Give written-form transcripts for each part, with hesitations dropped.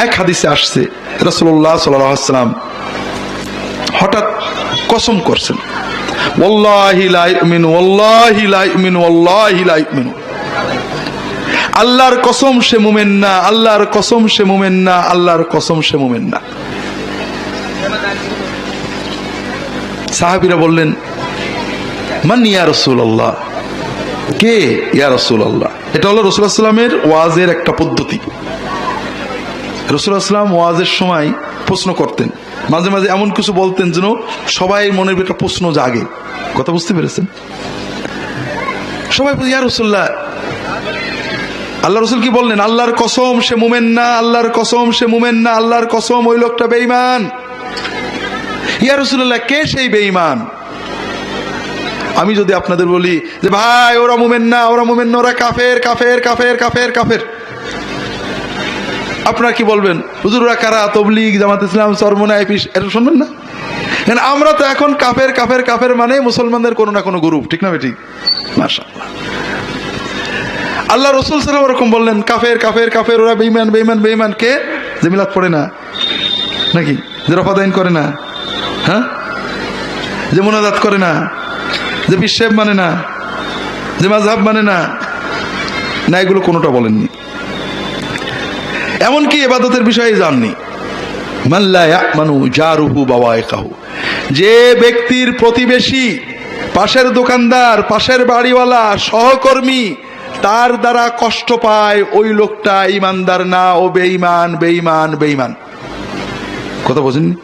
এক হাদিসে আসছে রাসূলুল্লাহ সাল্লাল্লাহু আলাইহি ওয়াসাল্লাম হঠাৎ কসম করছেন, ওয়াল্লাহি লা ইউমিনু ওয়াল্লাহি লা ইউমিনু ওয়াল্লাহি লা ইউমিনু, আল্লাহর কসম সে মুমিন না, আল্লাহর কসম সে মুমিন না, আল্লাহর কসম সে মুমিন না। সাহাবীরা বললেন, মান ইয়া রাসূলুল্লাহ, কে ইয়া রাসূলুল্লাহ? এটা হলো রাসূলুল্লাহ সাল্লাল্লাহু আলাইহি ওয়াসাল্লামের ওয়াজের একটা পদ্ধতি। রাসূলুল্লাহ সাল্লাল্লাহু আলাইহি ওয়াসাল্লাম ওয়াজের সময় প্রশ্ন করতেন, মাঝে মাঝে এমন কিছু বলতেন যেন সবাই মনের ভিতরে প্রশ্ন জাগে। কথা বুঝতে পেরেছেন? সবাই ইয়া রাসূলুল্লাহ, আল্লাহ রাসূল কি বললেন? আল্লাহর কসম সে মুমিন না, আল্লাহর কসম সে মুমিন না, আল্লাহর কসম ওই লোকটা বেঈমান। ইয়া রাসূলুল্লাহ, কে সেই বেঈমান? আমি যদি আপনাদের বলি যে ভাই ওরা মুমিন না, ওরা মুমিন না, ওরা কাফের কাফের কাফের কাফের কাফের, আপনারা কি বলবেন? হুজুর ওরা কারা? তাবলীগ, জামাত ইসলাম, চরমনাই, পিস, এটা শুনবেন না? আমরা তো এখন কাফের কাফের কাফের মানে মুসলমানদের কোনো না কোনো গ্রুপ, ঠিক না ঠিক? মাশাআল্লাহ। আল্লাহ রাসূল সাল্লাল্লাহু আলাইহি ওয়াসাল্লাম এরকম বললেন, কাফের কাফের কাফের, ওরা বেঈমান বেঈমান বেঈমান। কে? যে মিলাদ পড়ে না নাকি, যে রফাদাইন করে না, হ্যাঁ, যে মুনাজাত করে না, যে পীর সাহেব মানে না, যে মাযহাব মানে না, না এগুলো কোনোটা বলেননি। এমনকি ইবাদতের বিষয়ে জাননি। মান লা ইয়ামানু জারুহু বাওয়াইকাহু, যে ব্যক্তির প্রতিবেশী, পাশের দোকানদার, পাশের বাড়িওয়ালা, সহকর্মী তার দ্বারা কষ্ট পায়, ওই লোকটা ইমানদার না, ও বেঈমান বেঈমান বেঈমান। কথা বোঝেননি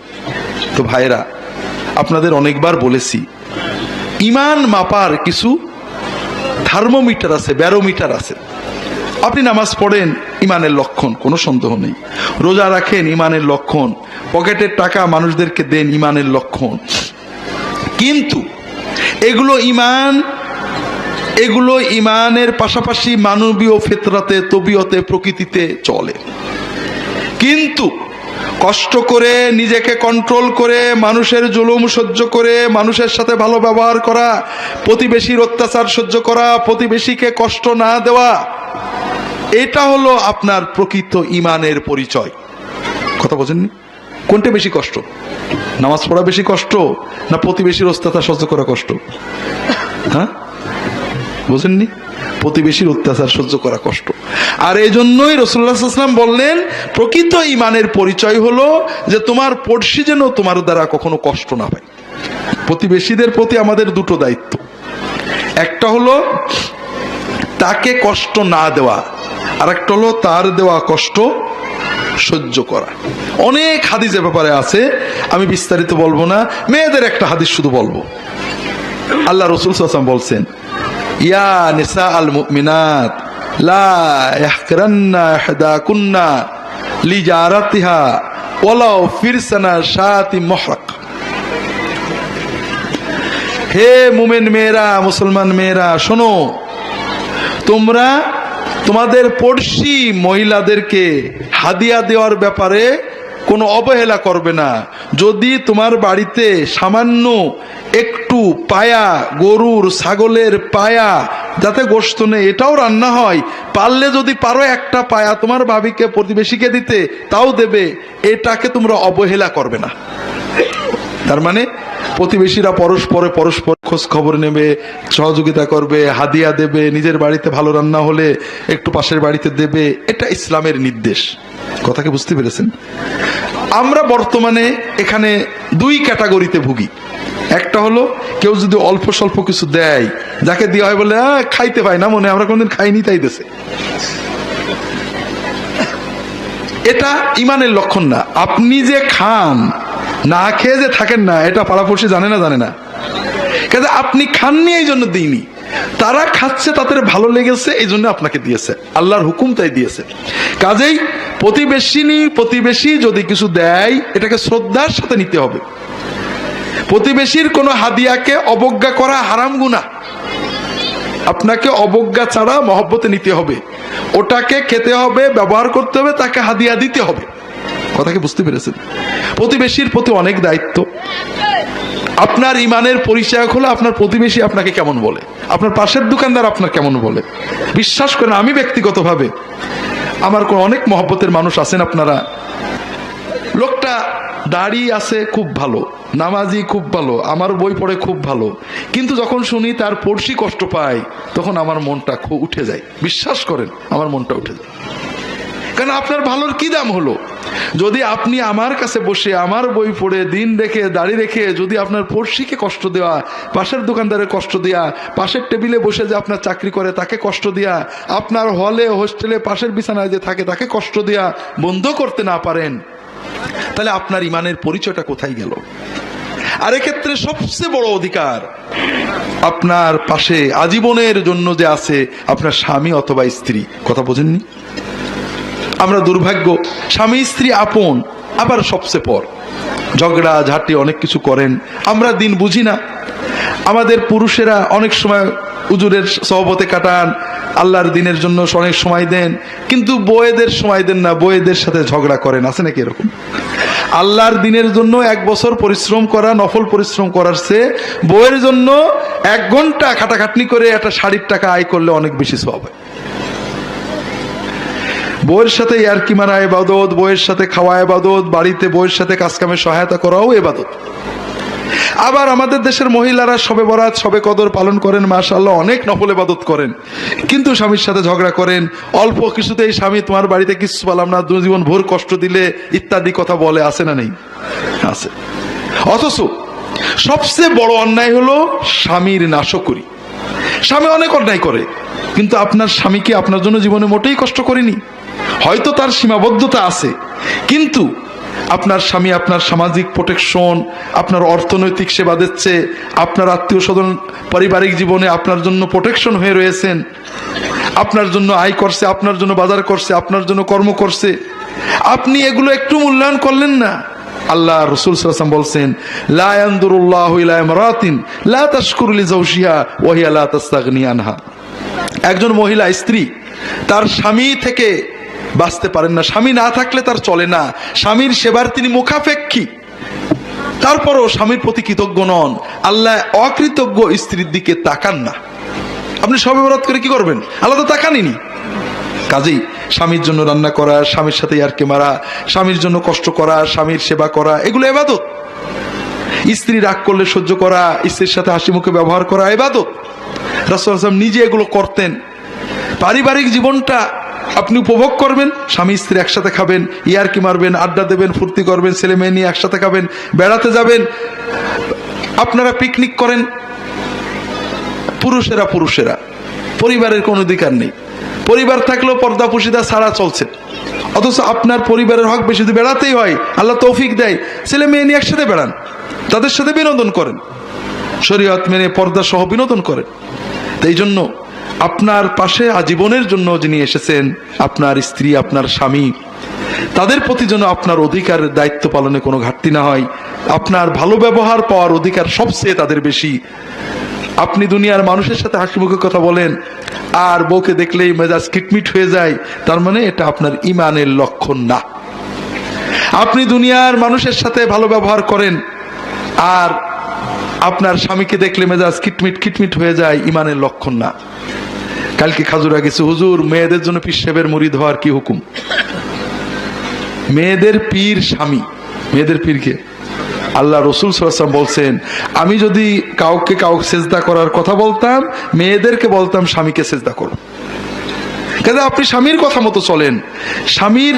তো ভাইরা? আপনাদের অনেকবার বলেছি, ইমান মাপার কিছু থার্মোমিটার আছে, ব্যারোমিটার আছে। আপনি নামাজ পড়েন, ইমানের লক্ষণ, কোনো সন্দেহ নেই। রোজা রাখেন, ইমানের লক্ষণ। পকেটের টাকা মানুষদেরকে দেন, ইমানের লক্ষণ। কিন্তু এগুলো ইমানের পাশাপাশি মানবীয় ফিতরাতে, তবিয়তে, প্রকৃতিতে চলে। কিন্তু কষ্ট করে, নিজেকে কন্ট্রোল করে, মানুষের জুলুম সহ্য করে, মানুষের সাথে ভালো ব্যবহার করা, প্রতিবেশীর অত্যাচার সহ্য করা, প্রতিবেশীকে কষ্ট না দেওয়া, এটা হলো আপনার প্রকৃত ইমানের পরিচয়। কথা বোঝেননি? কোনটা বেশি কষ্ট? নামাজ পড়া বেশি কষ্ট না প্রতিবেশীর অত্যাচার সহ্য করা কষ্ট? হ্যাঁ, বোঝেননি? প্রতিবেশীর অত্যাচার সহ্য করা কষ্ট। আর এই জন্যই রাসূলুল্লাহ সাল্লাল্লাহু আলাইহি ওয়াসাল্লাম বললেন, প্রকৃত ইমানের পরিচয় হলো যে তোমার পড়শি যেন তোমার দ্বারা কখনো কষ্ট না পায়। প্রতিবেশীদের প্রতি আমাদের দুটো দায়িত্ব, একটা হলো তাকে কষ্ট না দেওয়া, আর একটা হলো তার দেওয়া কষ্ট সহ্য করা। অনেক হাদিসের ব্যাপারে আছে, আমি বিস্তারিত বলবো না। মেয়েদের একটা হাদিস শুধু বলবো। আল্লাহ রাসূল সাল্লাল্লাহু আলাইহি ওয়াসাল্লাম বলছেন, ইয়া নিসা আল মুমিনাত লা ইয়াহকিরান্না ইহদাকুন্না লিজারাতিহা ওয়ালাউ ফিরসানা শাতি মুহরাক। হে মুমিন মেয়েরা, মুসলমান মেয়েরা, শোনো, তোমরা তোমাদের পড়শি মহিলাদেরকে হাদিয়া দেওয়ার ব্যাপারে কোনো অবহেলা করবে না। যদি তোমার বাড়িতে সামান্য একটু পায়া, গরুর ছাগলের পায়া, যাতে গোশত নেই, এটাও রান্না হয়, পারলে যদি পারো একটা পায়া তোমার ভাবিকে, প্রতিবেশীকে দিতে, তাও দেবে। এটাকে তোমরা অবহেলা করবে না। তার মানে প্রতিবেশীরা পরস্পরে পরস্পর খোঁজ খবর নেবে, সহযোগিতা করবে, হাদিয়া দেবে, নিজের বাড়িতে ভালো রান্না হলে একটু পাশের বাড়িতে দেবে। এটা ইসলামের নির্দেশ। কথাকে বুঝতে পেরেছেন? আমরা বর্তমানে এখানে দুই ক্যাটাগরিতে ভুগি। একটা হলো কেউ যদি অল্প স্বল্প কিছু দেয়, যাকে দেওয়া হয় বলে খাইতে পাই না, মনে আমরা কোনদিন খাইনি তাই দেশে। এটা ইমানের লক্ষণ না। আপনি যে খান, না খেয়ে যে থাকেন না, এটা পাড়াপড়শি জানে না, জানে না। কাজে আপনি খাননি এই জন্য দিইনি, তারা খাচ্ছে, তাদের ভালো লেগেছে, এই জন্য আপনাকে দিয়েছে, আল্লাহর হুকুম তাই দিয়েছে। কাজেই প্রতিবেশী যদি কিছু দেয়, এটাকে শ্রদ্ধার সাথে নিতে হবে। প্রতিবেশীর কোনো হাদিয়াকে অবজ্ঞা করা হারাম গুনাহ। আপনাকে অবজ্ঞা ছাড়া মহব্বতে নিতে হবে, ওটাকে খেতে হবে, ব্যবহার করতে হবে, তাকে হাদিয়া দিতে হবে। কথাকে বুঝতে পেরেছেন? প্রতিবেশীর প্রতি অনেক দায়িত্ব। আপনার ইমানের পরিচয় হলো আপনার প্রতিবেশী আপনাকে কেমন বলে, আপনার পাশের দোকানদার আপনার কেমন বলে। বিশ্বাস করেন, আমি ব্যক্তিগতভাবে আমার অনেক মহব্বতের মানুষ আছেন আপনারা, লোকটা দাড়ি আছে খুব ভালো, নামাজি খুব ভালো, আমার বই পড়ে খুব ভালো, কিন্তু যখন শুনি তার পড়শি কষ্ট পায় তখন আমার মনটা খুব উঠে যায়। বিশ্বাস করেন, আমার মনটা উঠে যায়। কারণ আপনার ভালোর কি দাম হলো? যদি আপনি আমার কাছে বসে আমার বই পড়ে দিন রেখে দাড়ি রেখে যদি আপনার পড়শিকে কষ্ট দেওয়া, পাশের দোকানদারের কষ্ট দেওয়া, পাশের টেবিলে বসে যে আপনার চাকরি করে তাকে কষ্ট দেওয়া, আপনার হলে হোস্টেলে পাশের বিছানায় যে থাকে তাকে কষ্ট দেওয়া বন্ধ করতে না পারেন, তাহলে আপনার ইমানের পরিচয়টা কোথায় গেল? আর এক্ষেত্রে সবচেয়ে বড় অধিকার আপনার পাশে আজীবনের জন্য যে আছে আপনার স্বামী অথবা স্ত্রী। কথা বোঝেননি? আমরা দুর্ভাগ্য, স্বামী স্ত্রী আপন, আবার সবচেয়ে পর, ঝগড়া ঝাঁটি অনেক কিছু করেন, আমরা দিন বুঝি না। আমাদের পুরুষেরা অনেক সময় হুজুরের সহবতে কাটান, আল্লাহর দিনের জন্য অনেক সময় দেন, কিন্তু বউয়েদের সময় দেন না, বউয়েদের সাথে ঝগড়া করেন। আছে নাকি এরকম? আল্লাহর দিনের জন্য 1 বছর পরিশ্রম করা, নফল পরিশ্রম করার চেয়ে বউয়ের জন্য 1 ঘন্টা খাটাখাটনি করে একটা শাড়ির টাকা আয় করলে অনেক বেশি সওয়াব হয়। বউয়ের সাথে ইয়ারকি মারা ইবাদত, বউয়ের সাথে খাওয়া ইবাদত, বাড়িতে বউয়ের সাথে কাজকামে সহায়তা করাও ইবাদত। আবার আমাদের দেশের মহিলারা শবে বরাত শবে কদর পালন করেন, মাশাআল্লাহ অনেক নফল ইবাদত করেন, কিন্তু স্বামীর সাথে ঝগড়া করেন, অল্প কিছুতেই স্বামী তোমার বাড়িতে কিছু পেলাম না, জীবন ভোর কষ্ট দিলে ইত্যাদি কথা বলে। আছে না নেই? আছে। অথচ সবচেয়ে বড় অন্যায় হলো স্বামীর নাশকরি। স্বামী অনেক অন্যায় করে, কিন্তু আপনার স্বামীকে আপনার জন্য জীবনে মোটেই কষ্ট করেনি। হয়তো তার সীমাবদ্ধতা আছে, কিন্তু আপনার স্বামী আপনার সামাজিক প্রোটেকশন, আপনার অর্থনৈতিক সেবা দিচ্ছে, আপনার আত্মীয় স্বজন পারিবারিক জীবনে আপনার জন্য প্রোটেকশন হয়ে রয়েছেন, আপনার জন্য আয় করছে, আপনার জন্য বাজার করছে, আপনার জন্য কর্ম করছে। আপনি এগুলো একটু মূল্যায়ন করলেন না? আল্লাহ রাসূল সাল্লাল্লাহু আলাইহি ওয়াসাল্লাম বলছেন, লা ইয়ানদুরুল্লাহু ইলা ইমরাতিন লা তাশকুরু লিজাওজিহা ওয়া হিয়া লা তাস্তাগনি আনহা। একজন মহিলা স্ত্রী তার স্বামী থেকে বাঁচতে পারেন না, স্বামী না থাকলে তার চলে না, স্বামীর সেবার তিনি মুখাপেক্ষী, তারপরও স্বামীর প্রতি কৃতজ্ঞ নন। আল্লাহ অকৃতজ্ঞ স্ত্রীর দিকে তাকান না। আপনি শবে বরাত করে কি করবেন? আল্লাহ তো তাকানইনি। কাজেই স্বামীর জন্য রান্না করা, স্বামীর সাথে ইয়ারকি মারা, স্বামীর জন্য কষ্ট করা, স্বামীর সেবা করা, এগুলো ইবাদত। স্ত্রী রাগ করলে সহ্য করা, স্ত্রীর সাথে হাসি মুখে ব্যবহার করা ইবাদত। রাসূল সাল্লাল্লাহু আলাইহি ওয়াসাল্লাম নিজে এগুলো করতেন। পারিবারিক জীবনটা আপনি উপভোগ করবেন, স্বামী স্ত্রী একসাথে খাবেন, ইয়ারকি মারবেন, আড্ডা দেবেন, ফুর্তি করবেন, ছেলে মেয়ে নিয়ে একসাথে খাবেন, বেড়াতে যাবেন, আপনারা পিকনিক করেন। পুরুষেরা পরিবারের কোনো অধিকার নেই, পরিবার থাকলেও পর্দা পুশিদা ছাড়া চলছে, অথচ আপনার পরিবারের হক বেশি। যদি বেড়াতেই হয়, আল্লাহ তৌফিক দেয়, ছেলে মেয়ে নিয়ে একসাথে বেড়ান, তাদের সাথে বিনোদন করেন, শরীয়ত মেনে পর্দা সহ বিনোদন করেন। তাই জন্য আপনার পাশে আজীবনের জন্য যিনি এসেছেন, আপনার স্ত্রী, আপনার স্বামী, তাদের প্রতি যেন আপনার অধিকার দায়িত্ব পালনে কোনো ঘাটতি না হয়। আপনার ভালো ব্যবহার পাওয়ার অধিকার সবচেয়ে তাদের বেশি। আপনি দুনিয়ার মানুষের সাথে হাসি মুখে কথা বলেন আর বউকে দেখলেই মেজাজ কিটমিট হয়ে যায়, তার মানে এটা আপনার ইমানের লক্ষণ না। আপনি দুনিয়ার মানুষের সাথে ভালো ব্যবহার করেন আর আপনার স্বামীকে দেখলে মেজাজ কিটমিট হয়ে যায়, ইমানের লক্ষণ না। কালকে খাজুরা গেছে, হুজুর মেয়েদের জন্য পীর সাহেবের মুরিদ হওয়ার কি হুকুম? মেয়েদের পীর স্বামী, মেয়েদের পীরকে আল্লাহ রাসূল সাল্লাল্লাহু আলাইহি ওয়াসাল্লাম বলছেন, আমি যদি কাউকে সেজদা করার কথা বলতাম, মেয়েদেরকে বলতাম স্বামীকে সেজদা করো। কাজে আপনি স্বামীর কথা মতো চলেন, স্বামীর